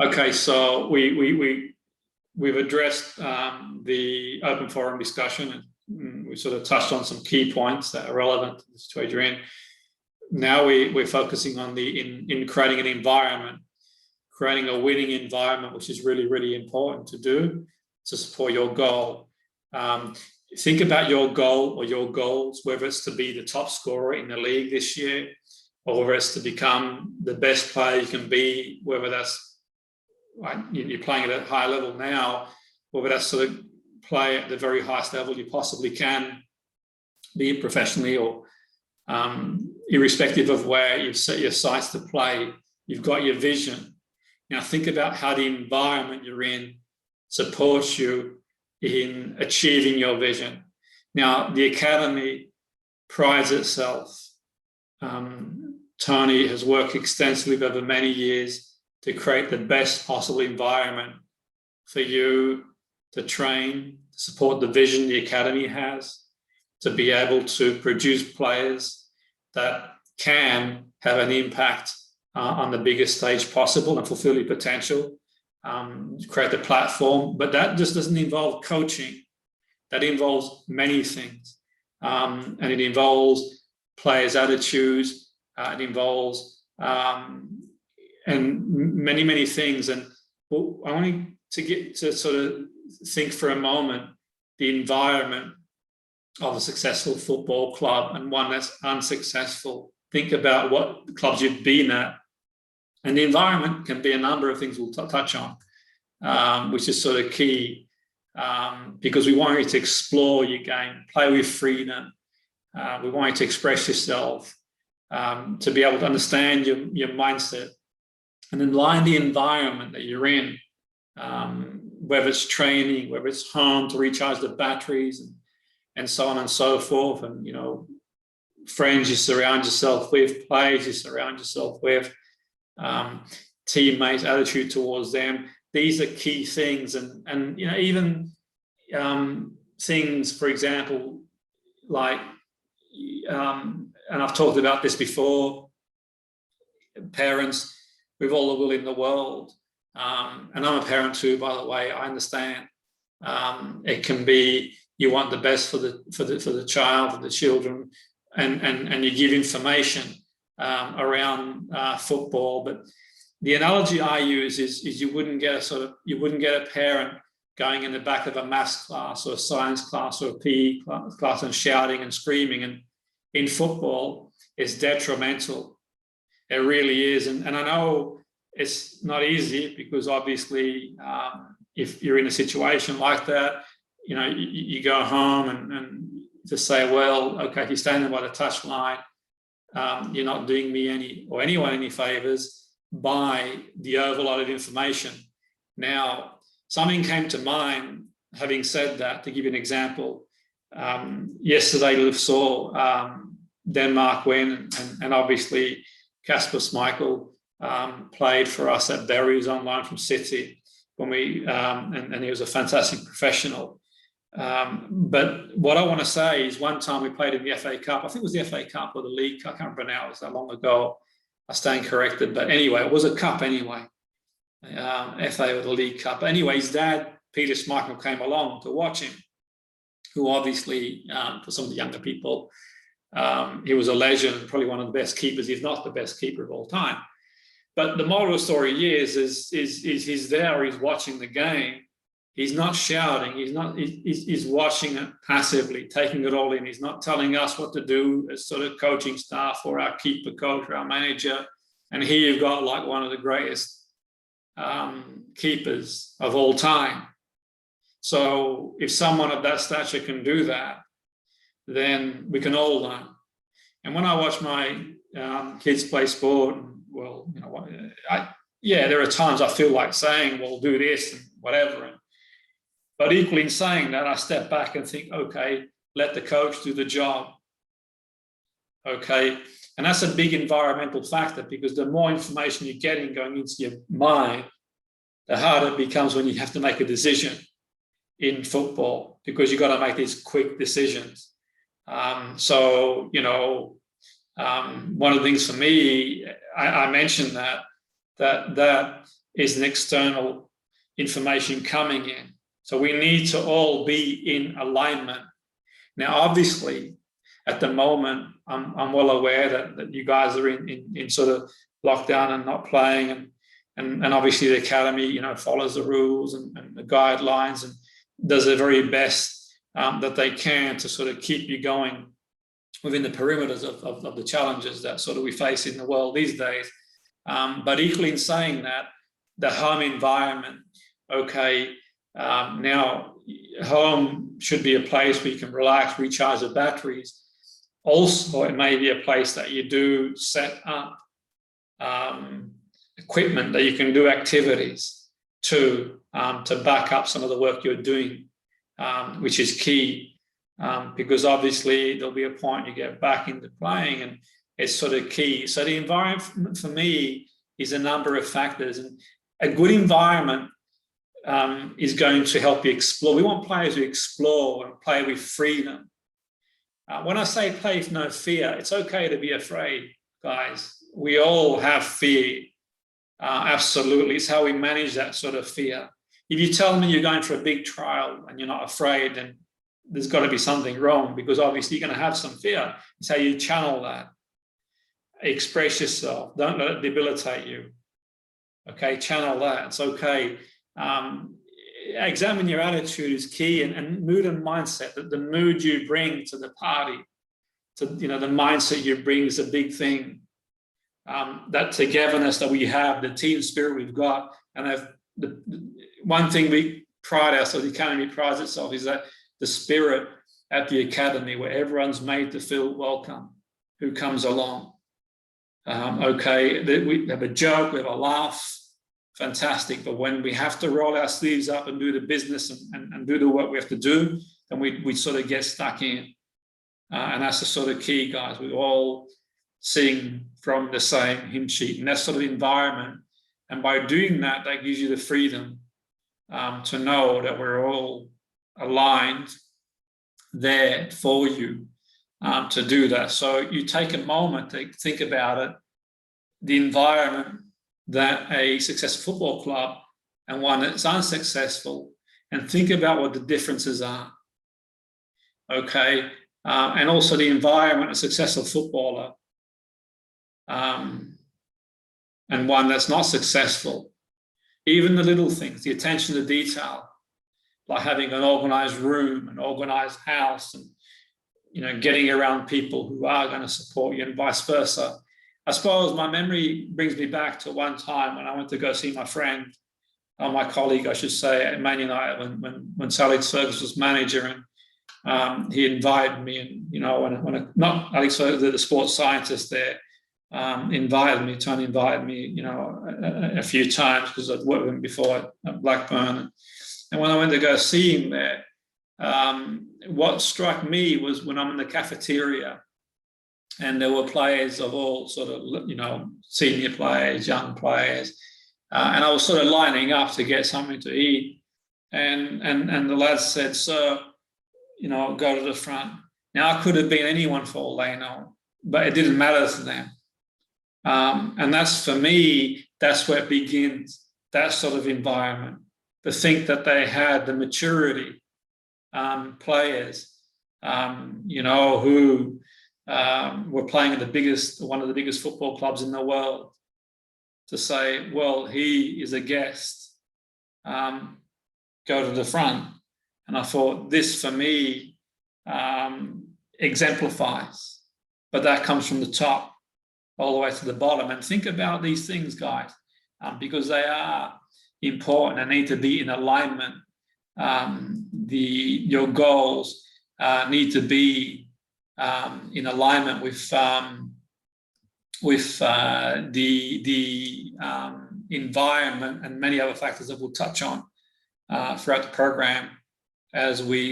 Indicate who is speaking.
Speaker 1: Okay, so we've addressed the open forum discussion, and we sort of touched on some key points that are relevant to the situation you're in. Now we're focusing on in creating an environment, creating a winning environment, which is really, really important to do to support your goal. Think about your goal or your goals, whether it's to be the top scorer in the league this year, or whether it's to become the best player you can be, whether that's like you're playing at a high level now, whether that's sort of play at the very highest level you possibly can, be it professionally or irrespective of where you've set your sights to play, you've got your vision. Now think about how the environment you're in supports you in achieving your vision. Now the Academy prides itself. Tony has worked extensively over many years to create the best possible environment for you to train, support the vision the Academy has, to be able to produce players that can have an impact on the biggest stage possible and fulfill your potential, create the platform. But that just doesn't involve coaching. That involves many things. And it involves players' attitudes. It involves and many, many things. And I want to get to sort of think for a moment the environment of a successful football club and one that's unsuccessful. Think about what clubs you've been at. And the environment can be a number of things we'll touch on, which is sort of key, because we want you to explore your game, play with freedom. We want you to express yourself, to be able to understand your mindset, and then line the environment that you're in, whether it's training, whether it's home to recharge the batteries, and so on and so forth. And, friends you surround yourself with, players you surround yourself with, teammates, attitude towards them. These are key things. And even things, for example, like, and I've talked about this before, parents, with all the will in the world, and I'm a parent too, by the way, I understand. It can be you want the best for the child, for the children, and you give information around football. But the analogy I use is you wouldn't get a parent going in the back of a maths class or a science class or a PE class and shouting and screaming. And in football, it's detrimental. It really is. And I know it's not easy, because obviously if you're in a situation like that, you go home and just say, well, okay, if you're standing by the touchline, you're not doing me or anyone any favors by the overload of information. Now, something came to mind, having said that, to give you an example. Yesterday, we saw Denmark win, and obviously Kasper Schmeichel played for us at Berries online from City when and he was a fantastic professional. But what I want to say is, one time we played in the FA Cup. I think it was the FA Cup or the League. I can't remember now. It was that long ago. I stand corrected. But anyway, it was a cup anyway. FA or the League Cup. Anyway, his dad, Peter Schmeichel, came along to watch him, who obviously, for some of the younger people, he was a legend, probably one of the best keepers, if not the best keeper of all time. But the moral of the story is he's there, he's watching the game. He's not shouting. He's watching it passively, taking it all in. He's not telling us what to do as sort of coaching staff or our keeper coach or our manager. And here you've got like one of the greatest keepers of all time. So if someone of that stature can do that, then we can all learn. And when I watch my kids play sport, well, there are times I feel like saying, well, do this and whatever. But equally in saying that, I step back and think, okay, let the coach do the job. Okay. And that's a big environmental factor, because the more information you're getting going into your mind, the harder it becomes when you have to make a decision in football, because you've got to make these quick decisions. One of the things for me, I mentioned that is an external information coming in. So we need to all be in alignment. Now, obviously, at the moment, I'm well aware that you guys are in sort of lockdown and not playing, and obviously the academy, follows the rules and the guidelines and does the very best that they can to sort of keep you going within the perimeters of the challenges that sort of we face in the world these days. But equally in saying that, the home environment, now home should be a place where you can relax, recharge the batteries. Also, it may be a place that you do set up equipment that you can do activities to back up some of the work you're doing, which is key, because obviously there'll be a point you get back into playing, and it's sort of key. So the environment for me is a number of factors, and a good environment is going to help you explore. We want players who explore and play with freedom. When I say play with no fear, it's okay to be afraid, guys. We all have fear. Absolutely. It's how we manage that sort of fear. If you tell me you're going for a big trial and you're not afraid, then there's got to be something wrong, because obviously you're going to have some fear. It's how you channel that. Express yourself. Don't let it debilitate you. Okay, channel that. It's okay. Examine your attitude is key, and mood and mindset. That the mood you bring to the party, to the mindset you bring is a big thing. That togetherness that we have, the team spirit we've got, and the one thing we pride ourselves, the academy prides itself, is that the spirit at the academy where everyone's made to feel welcome who comes along. We have a joke, we have a laugh. Fantastic, but when we have to roll our sleeves up and do the business and do the work we have to do, then we sort of get stuck in. And that's the sort of key, guys. We all sing from the same hymn sheet, and that sort of environment. And by doing that, that gives you the freedom to know that we're all aligned there for you to do that. So you take a moment to think about it, the environment that a successful football club and one that's unsuccessful, and think about what the differences are. And also the environment of a successful footballer and one that's not successful. Even the little things, the attention to detail, like having an organized room, an organized house, and getting around people who are going to support you, and vice versa. I suppose my memory brings me back to one time when I went to go see my friend, or my colleague, I should say, at Man United when Sir Alex Ferguson was manager, and he invited me, and not Alex Ferguson, the sports scientist there, Tony invited me, a few times, because I'd worked with him before at Blackburn, and when I went to go see him there, what struck me was when I'm in the cafeteria, and there were players of all sort of, senior players, young players, and I was sort of lining up to get something to eat, and the lads said, "Sir, go to the front." Now, I could have been anyone for all they know, but it didn't matter to them. And that's, for me, that's where it begins, that sort of environment, to think that they had the maturity, players, who were playing at one of the biggest football clubs in the world, to say, well, he is a guest, go to the front. And I thought, this for me exemplifies, but that comes from the top all the way to the bottom. And think about these things, guys, because they are important and need to be in alignment. Your goals need to be in alignment with the environment and many other factors that we'll touch on throughout the program as we